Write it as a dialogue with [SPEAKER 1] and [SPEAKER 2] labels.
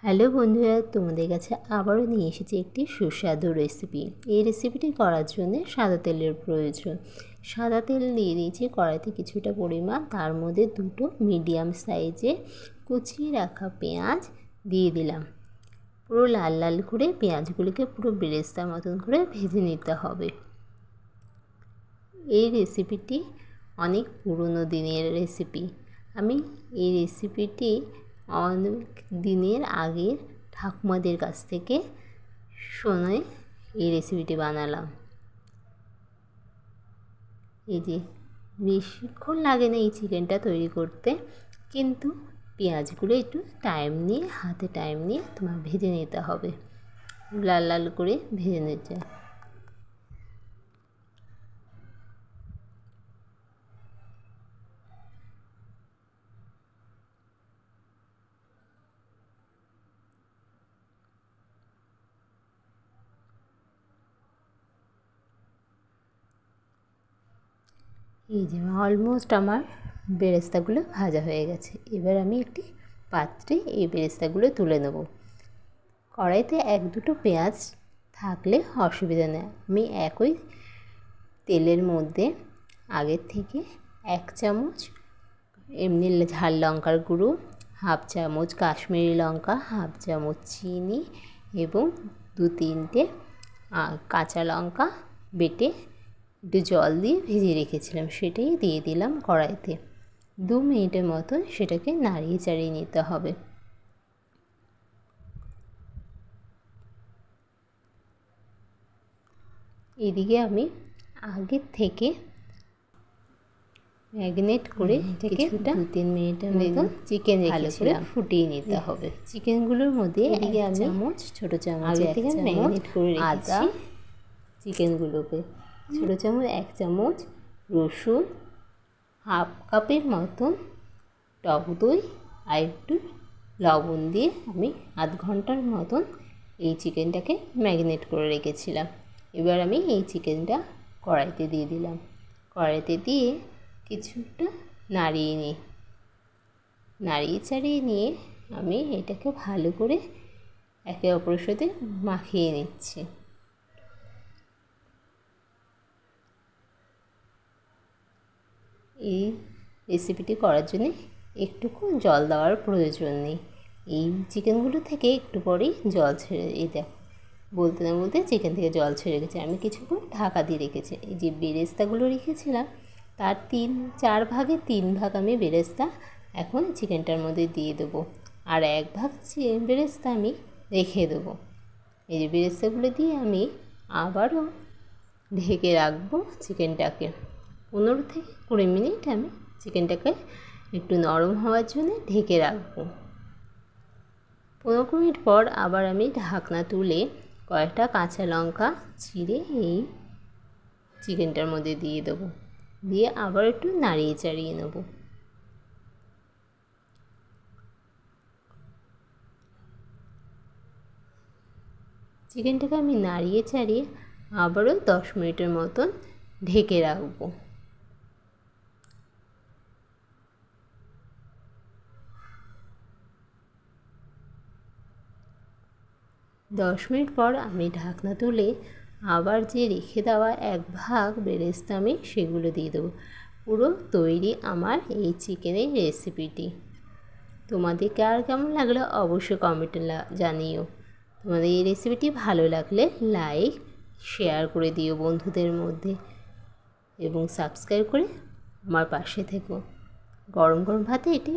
[SPEAKER 1] Hello বন্ধুরা, তোমাদের কাছে আবারও নিয়ে এসেছি একটি সুস্বাদু রেসিপি। এই রেসিপিটি করার জন্য সাদা তেলের প্রয়োজন। সাদা তেল দিয়ে দিয়েছি কড়াইতে কিছুটা পরিমাণ, তার মধ্যে দুটো মিডিয়াম সাইজে কুচিয়ে রাখা পেঁয়াজ দিয়ে দিলাম। পুরো লাল লাল করে পেঁয়াজগুলিকে পুরো বেরেস্তার মতন করে ভেজে নিতে হবে। এই রেসিপিটি অনেক পুরনো দিনের রেসিপি। আমি এই রেসিপিটি অনেক দিনের আগে ঠাকুমাদের কাছ থেকে শুনে এই রেসিপিটি বানালাম। এই যে বেশিক্ষণ লাগে না এই চিকেনটা তৈরি করতে, কিন্তু পেঁয়াজগুলো একটু হাতে টাইম নিয়ে তোমার ভেজে নিতে হবে, লাল লাল করে ভেজে নিতে। এই যে অলমোস্ট আমার বেরেস্তাগুলো ভাজা হয়ে গেছে। এবার আমি একটি পাত্রে এই বেরেস্তাগুলো তুলে নেব। কড়াইতে এক দুটো পেঁয়াজ থাকলে অসুবিধা নেই। আমি একই তেলের মধ্যে আগের থেকে 1 চামচ এমনি ঝাল লঙ্কার গুঁড়ো, 1/2 চামচ কাশ্মীরি লঙ্কা, 1/2 চামচ চিনি এবং 2-3টে কাঁচা লঙ্কা বেটে একটু জল দিয়ে ভিজিয়ে রেখেছিলাম, সেটাই দিয়ে দিলাম কড়াইতে। 2 মিনিটের মতন সেটাকে নাড়িয়ে চাড়িয়ে নিতে হবে। এদিকে আমি আগের থেকে ম্যারিনেট করে কিছুটা 2-3 মিনিটের মতন চিকেন রেখেছিলাম, ফুটিয়ে নিতে হবে। চিকেনগুলোর মধ্যে এদিকে আমি ছোট চামচ আগে থেকে ম্যারিনেট করে রেখেছি চিকেনগুলোকে। ছোট চামচ 1 চামচ রসুন, 1/2 কাপের মতন টক দই আর একটু লবণ দিয়ে আমি আধ ঘন্টার মতন এই চিকেনটাকে ম্যারিনেট করে রেখেছিলাম। এবার আমি এই চিকেনটা কড়াইতে দিয়ে দিলাম। কড়াইতে দিয়ে কিছুটা নাড়িয়ে চাড়িয়ে নিয়ে আমি এটাকে ভালো করে একে অপরের সাথে মাখিয়ে নিচ্ছি। এই রেসিপিটি করার জন্য একটুকু জল দেওয়ার প্রয়োজন নেই। এই চিকেনগুলো থেকে একটু পরেই জল ছেড়ে বলতে না বলতে চিকেন থেকে জল ছেড়ে গেছে। আমি কিছুক্ষণ ঢাকা দিয়ে রেখেছি। এই যে বেরেস্তাগুলো রেখেছিলাম তার 3-4 ভাগে 3 ভাগ আমি বেরেস্তা এখন চিকেনটার মধ্যে দিয়ে দেবো, আর 1 ভাগ বেরেস্তা আমি রেখে দেবো। এই যে বেরেস্তাগুলো দিয়ে আমি আবারও ঢেকে রাখবো চিকেনটাকে। 15-20 মিনিট আমি চিকেনটাকে একটু নরম হওয়ার জন্য ঢেকে রাখবো। 15 মিনিট পর আবার আমি ঢাকনা তুলে কয়েকটা কাঁচা লঙ্কা ছিঁড়ে এই চিকেনটার মধ্যে দিয়ে দেবো, দিয়ে আবার একটু নাড়িয়ে চাড়িয়ে নেব। চিকেনটাকে আমি নাড়িয়ে চাড়িয়ে আবারও 10 মিনিটের মতন ঢেকে রাখবো। 10 মিনিট পর আমি ঢাকনা তুলে আবার যে রেখে দেওয়া 1 ভাগ বেরেস্তা আমি সেগুলো দিয়ে দেবো। পুরো তৈরি আমার এই চিকেনের রেসিপিটি। তোমাদের কার কেমন লাগলো অবশ্যই কমেন্টে জানিও। তোমাদের এই রেসিপিটি ভালো লাগলে লাইক শেয়ার করে দিও বন্ধুদের মধ্যে, এবং সাবস্ক্রাইব করে আমার পাশে থেকো। গরম গরম ভাতে এটি